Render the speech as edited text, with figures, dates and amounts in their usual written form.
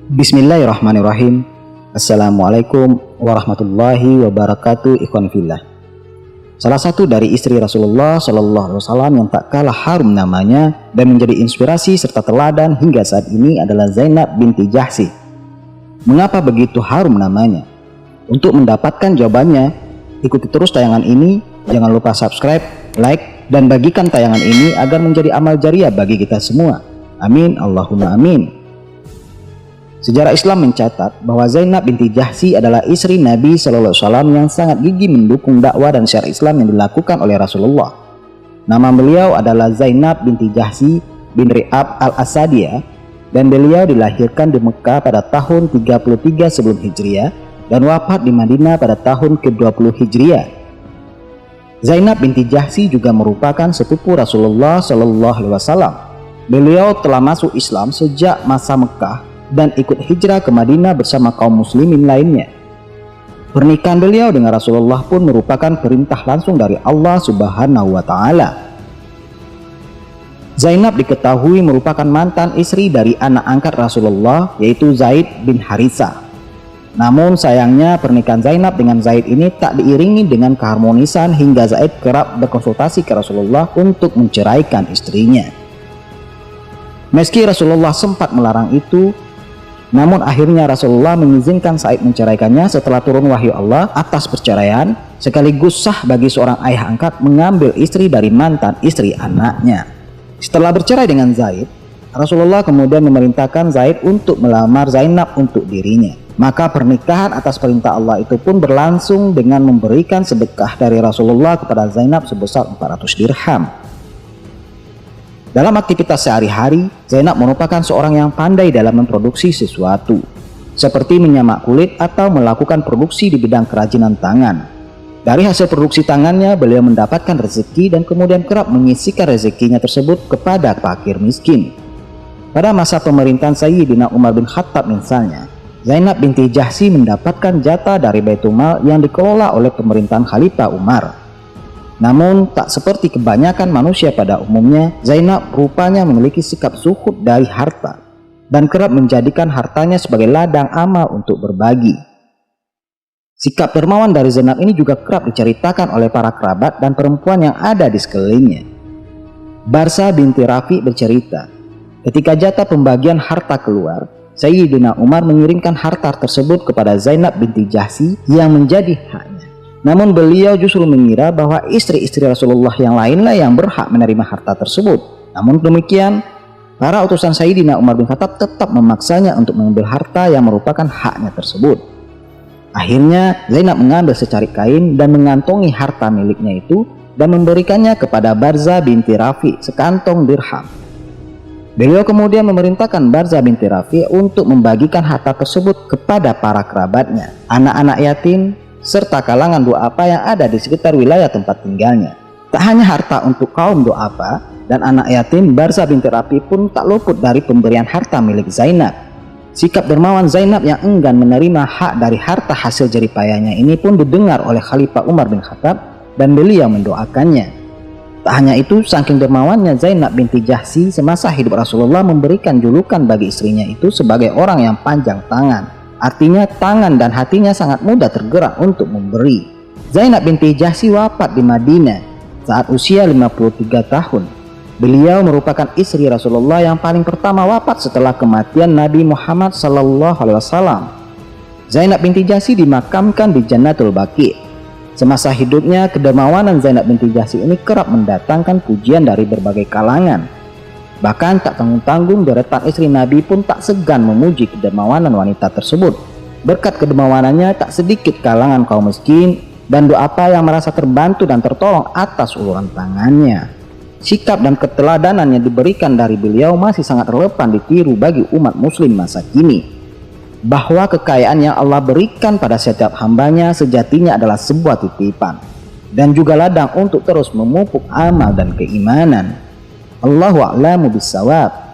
Bismillahirrahmanirrahim. Assalamualaikum warahmatullahi wabarakatuh. Ikhwan fillah. Salah satu dari istri Rasulullah SAW yang tak kalah harum namanya dan menjadi inspirasi serta teladan hingga saat ini adalah Zainab binti Jahsy. Mengapa begitu harum namanya? Untuk mendapatkan jawabannya, ikuti terus tayangan ini. Jangan lupa subscribe, like, dan bagikan tayangan ini agar menjadi amal jariah bagi kita semua. Amin, Allahumma amin. Sejarah Islam mencatat bahwa Zainab binti Jahsy adalah istri Nabi SAW yang sangat gigih mendukung dakwah dan syiar Islam yang dilakukan oleh Rasulullah. Nama beliau adalah Zainab binti Jahsy bin Ri'ab al-Asadiyah dan beliau dilahirkan di Mekah pada tahun 33 sebelum Hijriah dan wafat di Madinah pada tahun ke-20 Hijriah. Zainab binti Jahsy juga merupakan sepupu Rasulullah SAW. Beliau telah masuk Islam sejak masa Mekah dan ikut hijrah ke Madinah bersama kaum muslimin lainnya. Pernikahan beliau dengan Rasulullah pun merupakan perintah langsung dari Allah Subhanahu wa Ta'ala. Zainab diketahui merupakan mantan istri dari anak angkat Rasulullah, yaitu Zaid bin Haritsah. Namun sayangnya pernikahan Zainab dengan Zaid ini tak diiringi dengan keharmonisan hingga Zaid kerap berkonsultasi ke Rasulullah untuk menceraikan istrinya. Meski Rasulullah sempat melarang itu, namun akhirnya Rasulullah mengizinkan Zaid menceraikannya setelah turun wahyu Allah atas perceraian, sekaligus sah bagi seorang ayah angkat mengambil istri dari mantan istri anaknya. Setelah bercerai dengan Zaid, Rasulullah kemudian memerintahkan Zaid untuk melamar Zainab untuk dirinya. Maka pernikahan atas perintah Allah itu pun berlangsung dengan memberikan sedekah dari Rasulullah kepada Zainab sebesar 400 dirham. Dalam aktivitas sehari-hari, Zainab merupakan seorang yang pandai dalam memproduksi sesuatu, seperti menyamak kulit atau melakukan produksi di bidang kerajinan tangan. Dari hasil produksi tangannya, beliau mendapatkan rezeki dan kemudian kerap menyisihkan rezekinya tersebut kepada fakir miskin. Pada masa pemerintahan Sayyidina Umar bin Khattab misalnya, Zainab binti Jahsy mendapatkan jatah dari Baitul Mal yang dikelola oleh pemerintahan Khalifah Umar. Namun tak seperti kebanyakan manusia pada umumnya, Zainab rupanya memiliki sikap zuhud dari harta dan kerap menjadikan hartanya sebagai ladang amal untuk berbagi. Sikap dermawan dari Zainab ini juga kerap diceritakan oleh para kerabat dan perempuan yang ada di sekelilingnya. Barsah binti Rafi bercerita, ketika jatah pembagian harta keluar, Sayyidina Umar mengirimkan harta tersebut kepada Zainab binti Jahsy yang menjadi haknya. Namun beliau justru mengira bahwa istri-istri Rasulullah yang lainlah yang berhak menerima harta tersebut. Namun demikian, para utusan Sayyidina Umar bin Khattab tetap memaksanya untuk mengambil harta yang merupakan haknya tersebut. Akhirnya Zainab mengambil secari kain dan mengantongi harta miliknya itu dan memberikannya kepada Barzah binti Rafi sekantong dirham. Beliau kemudian memerintahkan Barzah binti Rafi untuk membagikan harta tersebut kepada para kerabatnya, anak-anak yatim, serta kalangan du'afa yang ada di sekitar wilayah tempat tinggalnya. Tak hanya harta untuk kaum du'afa dan anak yatim, Barzah binti Rafi pun tak luput dari pemberian harta milik Zainab. Sikap dermawan Zainab yang enggan menerima hak dari harta hasil jeripayahnya ini pun didengar oleh Khalifah Umar bin Khattab dan beliau mendoakannya. Tak hanya itu, saking dermawannya Zainab binti Jahsy, semasa hidup Rasulullah memberikan julukan bagi istrinya itu sebagai orang yang panjang tangan. Artinya tangan dan hatinya sangat mudah tergerak untuk memberi. Zainab binti Jahsy wafat di Madinah saat usia 53 tahun. Beliau merupakan istri Rasulullah yang paling pertama wafat setelah kematian Nabi Muhammad SAW. Zainab binti Jahsy dimakamkan di Jannatul Baqi'. Semasa hidupnya, kedermawanan Zainab binti Jahsy ini kerap mendatangkan pujian dari berbagai kalangan. Bahkan tak tanggung-tanggung deretan istri Nabi pun tak segan memuji kedermawanan wanita tersebut. Berkat kedermawanannya tak sedikit kalangan kaum miskin dan du'afa yang merasa terbantu dan tertolong atas uluran tangannya. Sikap dan keteladanan yang diberikan dari beliau masih sangat relevan ditiru bagi umat muslim masa kini. Bahwa kekayaan yang Allah berikan pada setiap hambanya sejatinya adalah sebuah titipan dan juga ladang untuk terus memupuk amal dan keimanan. Allahu a'lamu bissawab.